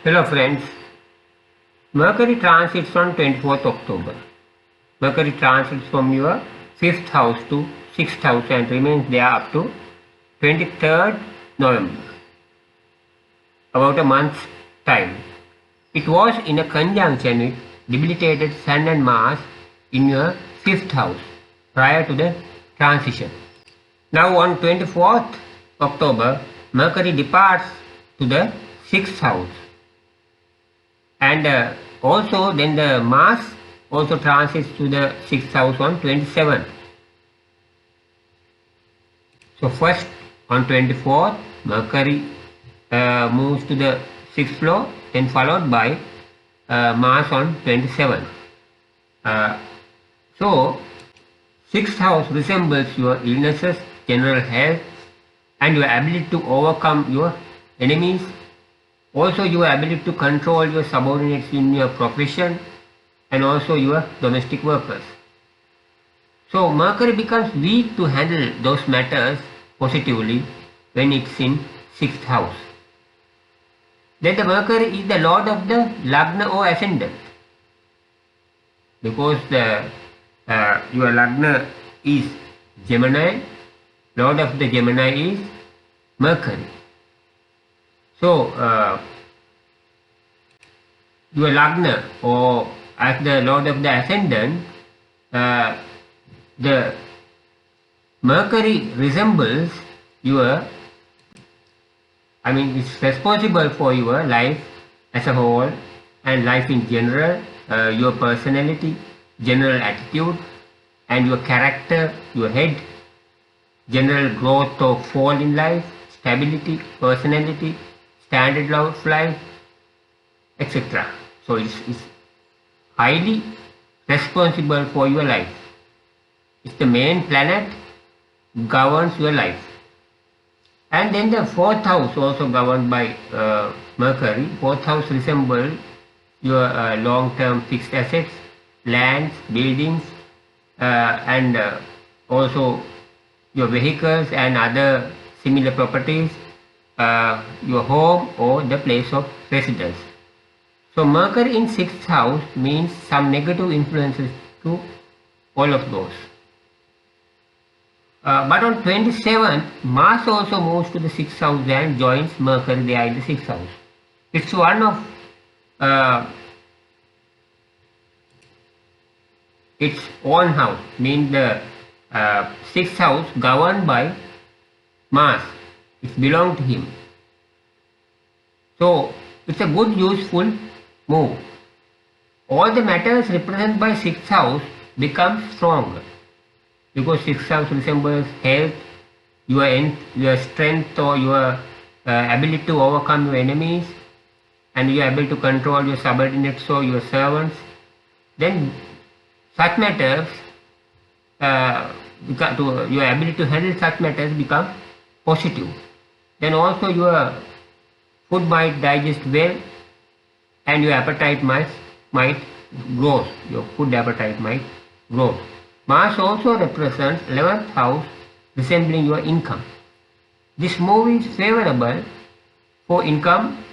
Hello friends, Mercury transits on 24th October. Mercury transits from your 5th house to 6th house and remains there up to 23rd November, about a month's time. It was in a conjunction with debilitated Sun and Mars in your 5th house prior to the transition. Now on 24th October, Mercury departs to the 6th house. And also then the Mars also transits to the 6th house on 27th. So first on 24th, Mercury moves to the 6th floor, then followed by Mars on 27th. So 6th house resembles your illnesses, general health, and your ability to overcome your enemies. Also your ability to control your subordinates in your profession and also your domestic workers. So Mercury becomes weak to handle those matters positively when it's in 6th house. Then the Mercury is the lord of the lagna or ascendant, because your lagna is Gemini, lord of the Gemini is Mercury. So your lagna, or as the lord of the ascendant, the Mercury resembles your, it's responsible for your life as a whole and life in general, your personality, general attitude, and your character, your head, general growth or fall in life, stability, personality, standard of life, etc. So it's highly responsible for your life. It's the main planet, governs your life. And then the 4th house also governed by Mercury. 4th house resembles your long-term fixed assets, lands, buildings, and also your vehicles and other similar properties, your home or the place of residence. So Mercury in 6th house means some negative influences to all of those. But on 27th, Mars also moves to the 6th house and joins Mercury there in the 6th house. It's one of its own house, means the 6th house governed by Mars. It belongs to him. So it's a good, useful move. All the matters represented by 6th house become strong, because 6th house resembles health, your strength or your ability to overcome your enemies, and your ability to control your subordinates or your servants. Then such matters, your ability to handle such matters become positive. Then also your food might digest well and your appetite might grow. Your food appetite might grow. Mars also represents 11th house, resembling your income. This move is favorable for income,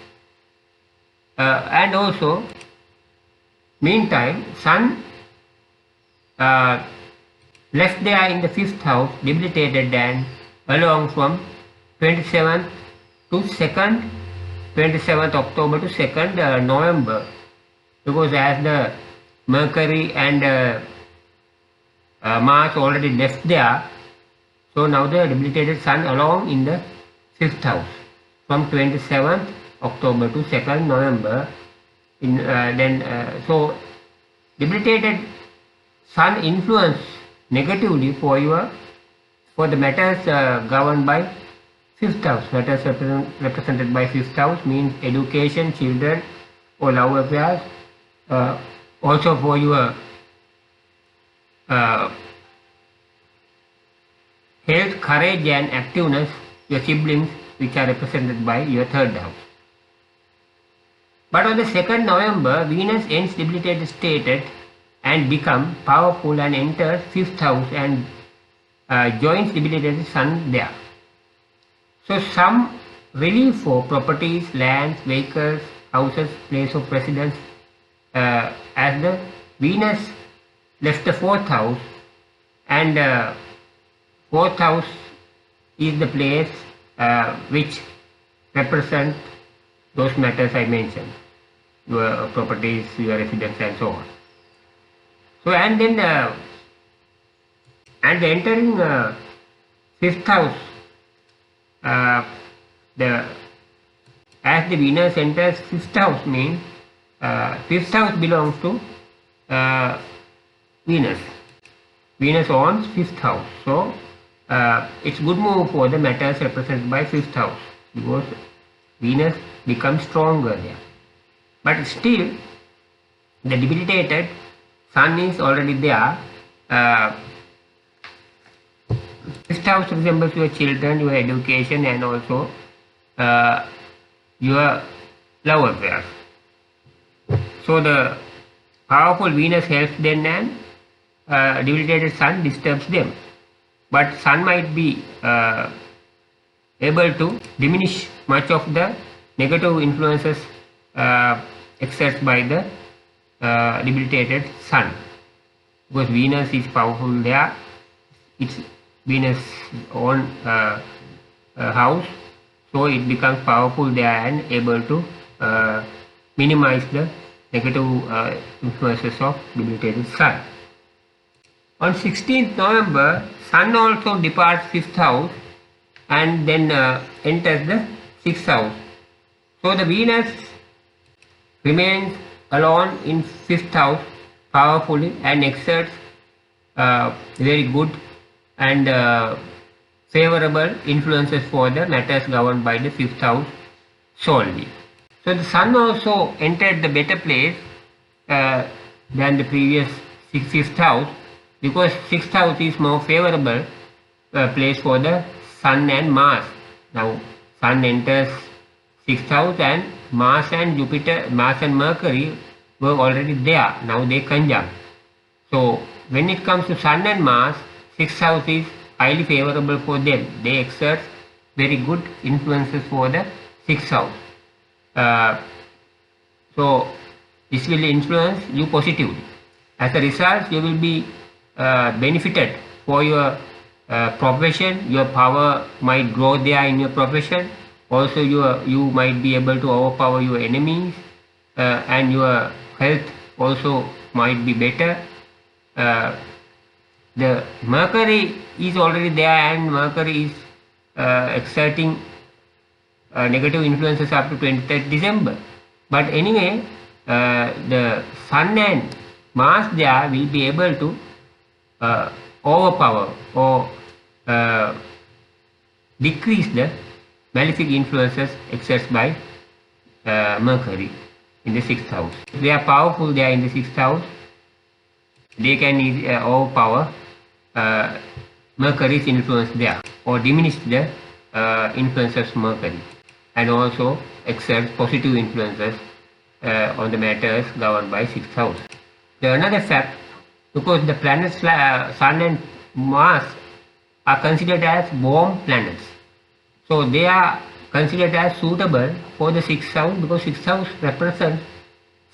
and also meantime Sun left there in the 5th house, debilitated and along from 27th to 2nd, 27th October to 2nd November, because as the Mercury and Mars already left there, so now the debilitated Sun along in the 5th house from 27th October to 2nd November. So debilitated Sun influence negatively for the matters governed by 5th house. Matters represented by 5th house means education, children, or love affairs. Also for your health, courage and activeness, your siblings, which are represented by your 3rd house. But on the 2nd November, Venus ends debilitated stated and become powerful and enters 5th house and joins debilitated Sun there. So some relief for properties, lands, vehicles, houses, place of residence, as the Venus left the 4th house, and 4th house is the place which represent those matters I mentioned, your properties, your residence, and so on. So, and then and entering 5th house, as the Venus enters 5th house means 5th house belongs to Venus. Venus owns 5th house, so it's good move for the matters represented by 5th house, because Venus becomes stronger there. But still, the debilitated Sun is already there. 5th house resembles your children, your education, and also your love affairs. So the powerful Venus helps them, and debilitated Sun disturbs them. But Sun might be able to diminish much of the negative influences exerted by the debilitated Sun, because Venus is powerful there. It's Venus own house, so it becomes powerful there and able to minimize the negative influences of debilitated Sun. On 16th November, Sun also departs 5th house and then enters the 6th house. So the Venus remains alone in 5th house powerfully and exerts very good and favorable influences for the matters governed by the 5th house solely. So the Sun also entered the better place than the previous 5th house, because 6th house is more favorable place for the Sun and Mars. Now Sun enters 6th house, and Mars and Jupiter, Mars and Mercury were already there. Now they conjunct. So when it comes to Sun and Mars, 6th house is highly favorable for them. They exert very good influences for the 6th house. So this will influence you positively. As a result, you will be benefited for your profession. Your power might grow there in your profession. Also you might be able to overpower your enemies, and your health also might be better. The Mercury is already there, and Mercury is exerting negative influences up to 23rd December. But anyway, the Sun and Mars there will be able to overpower or decrease the malefic influences exerted by Mercury in the 6th house. If they are powerful there in the 6th house, they can overpower Mercury's influence there, or diminish the influences of Mercury, and also exert positive influences on the matters governed by 6th house. Another fact, because the planets Sun and Mars are considered as warm planets, so they are considered as suitable for the 6th house, because 6th house represents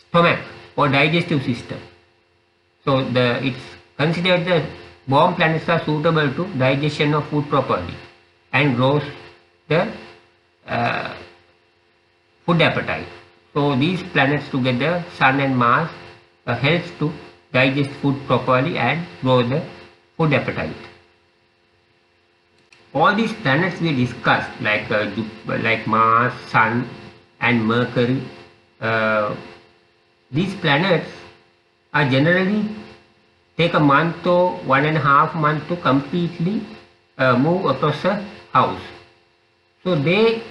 stomach or digestive system. So it's considered that warm planets are suitable to digestion of food properly and grows the food appetite. So these planets together, Sun and Mars, helps to digest food properly and grow the food appetite. All these planets we discussed, like Mars, Sun and Mercury, these planets are generally take a month or 1.5 months to completely move across a house. So they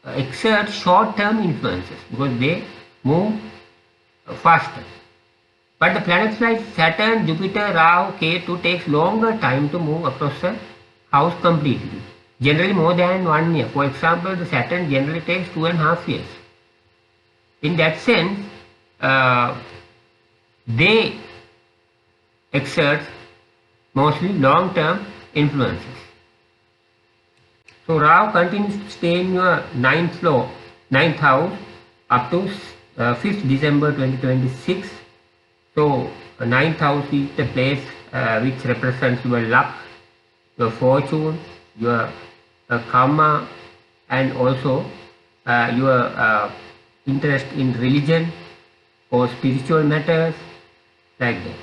exert short-term influences because they move faster. But the planets like Saturn, Jupiter, Rahu, Ketu takes longer time to move across a house completely. Generally more than 1 year. For example, the Saturn generally takes 2.5 years. In that sense, they exert mostly long-term influences. So Rahu continues to stay in your ninth house up to 5th December 2026. So 9th house is the place which represents your luck, your fortune, your karma, and also your interest in religion or spiritual matters, like that.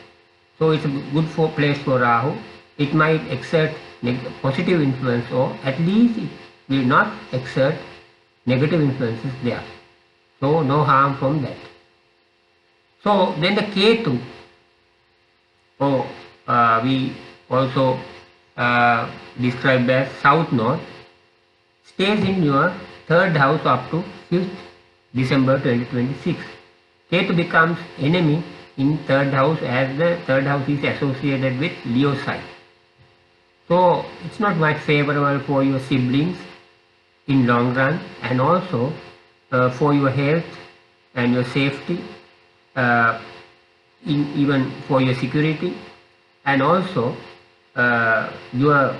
So it's a good place for Rahu. It might exert positive influence, or at least it will not exert negative influences there. So no harm from that. So then the Ketu, we also described as South North, stays in your third house up to 5th December 2026. Ketu becomes enemy in third house, as the third house is associated with Leo sign. So it's not much favorable for your siblings in long run, and also for your health and your safety, even for your security, and also your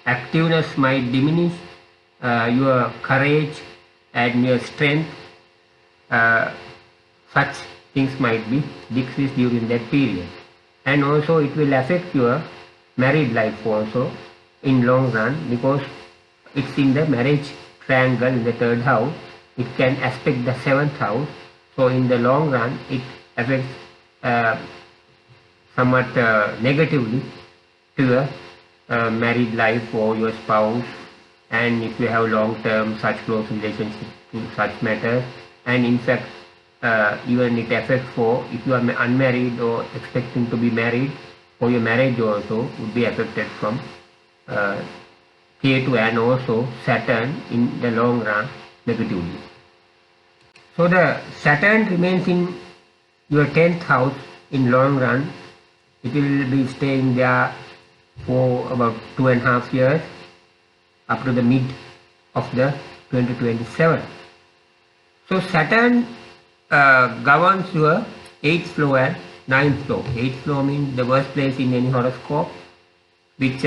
activeness might diminish, your courage and your strength, such things might be decreased during that period. And also it will affect your married life also in long run, because it's in the marriage triangle in the third house. It can aspect the 7th house, so in the long run it affects somewhat negatively to your married life or your spouse, and if you have long term such close relationship to such matters. And in fact even it affects for if you are unmarried or expecting to be married, or your marriage also would be affected from Ketu and also Saturn in the long run negatively. So the Saturn remains in your 10th house in long run. It will be staying there for about 2.5 years up to the mid of the 2027. So Saturn governs your 8th floor and 9th floor. 8th floor means the worst place in any horoscope, which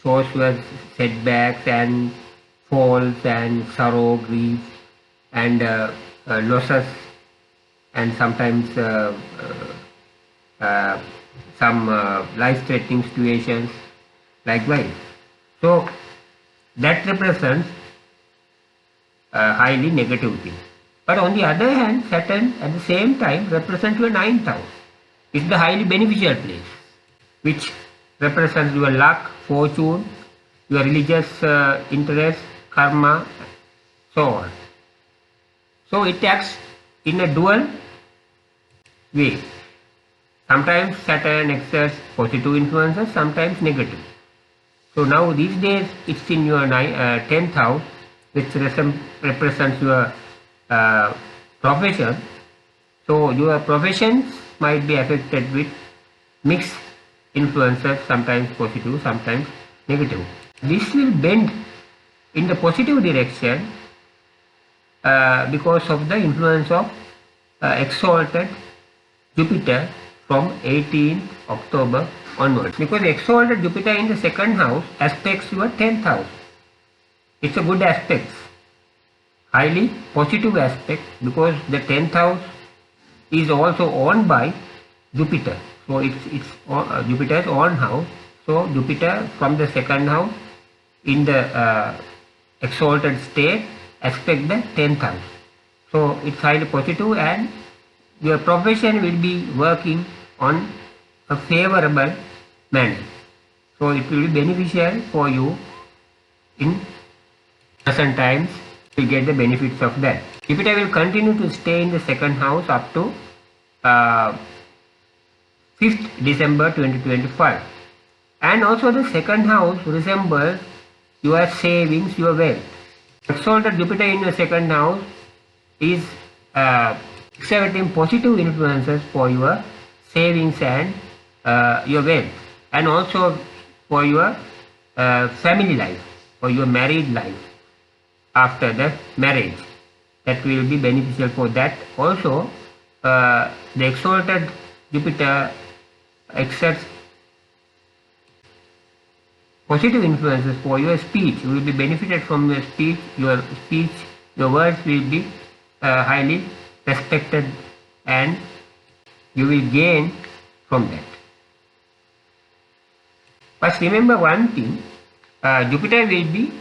shows your setbacks and falls and sorrow, grief, and losses, and sometimes some life-threatening situations likewise. So that represents highly negative things. But on the other hand, Saturn at the same time represents your 9th house. It's the highly beneficial place, which represents your luck, fortune, your religious interest, karma, so on. So it acts in a dual way. Sometimes Saturn exerts positive influences, sometimes negative. So now these days it's in your 10th house, which represents your profession. So your professions might be affected with mixed influences, sometimes positive, sometimes negative. This will bend in the positive direction because of the influence of exalted Jupiter from 18th October onwards. Because exalted Jupiter in the 2nd house aspects your 10th house. It's a good aspect, highly positive aspect, because the 10th house is also owned by Jupiter. So it's Jupiter's own house. So Jupiter from the 2nd house in the exalted state aspect the 10th house. So it's highly positive, and your profession will be working on a favorable manner. So it will be beneficial for you in present times. You will get the benefits of that. Jupiter will continue to stay in the 2nd house up to 5th December 2025. And also the 2nd house resembles your savings, your wealth. Exalted Jupiter in your 2nd house is exerting positive influences for your savings and your wealth, and also for your family life, for your married life after the marriage. That will be beneficial for that. Also the exalted Jupiter exerts Positive influences for your speech. You will be benefited from your speech. Your words will be highly respected, and you will gain from that. But remember one thing, Jupiter will be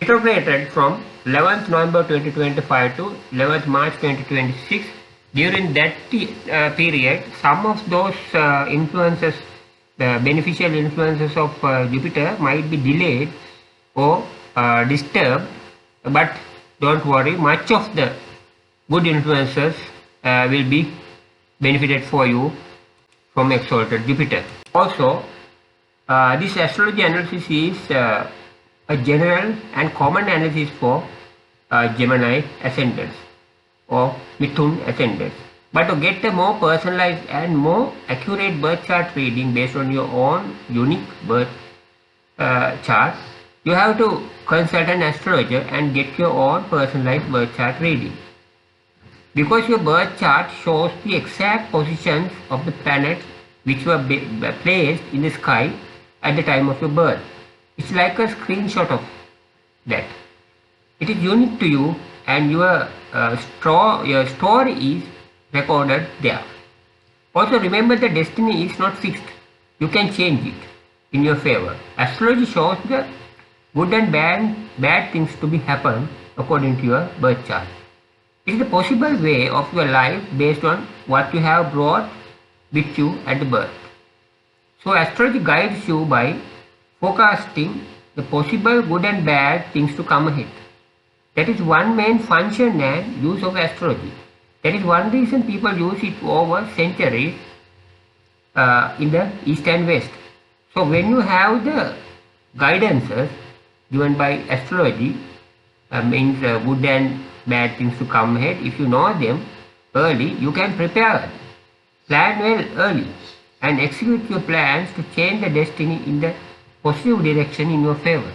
retrograded from 11th November 2025 to 11th March 2026. During that period, some of those influences, the beneficial influences of Jupiter might be delayed or disturbed, but don't worry, much of the good influences will be benefited for you from exalted Jupiter. Also, this astrology analysis is a general and common analysis for Gemini ascendants or Mithun ascendants. But to get a more personalized and more accurate birth chart reading based on your own unique birth chart, you have to consult an astrologer and get your own personalized birth chart reading. Because your birth chart shows the exact positions of the planets which were placed in the sky at the time of your birth. It's like a screenshot of that. It is unique to you, and your story is recorded there. Also remember, the destiny is not fixed. You can change it in your favor. Astrology shows the good and bad things to be happen according to your birth chart. It is the possible way of your life based on what you have brought with you at the birth. So astrology guides you by forecasting the possible good and bad things to come ahead. That is one main function and use of astrology. That is one reason people use it over centuries in the East and West. So when you have the guidances given by astrology, means good and bad things to come ahead, if you know them early, you can prepare, plan well early, and execute your plans to change the destiny in the positive direction in your favor.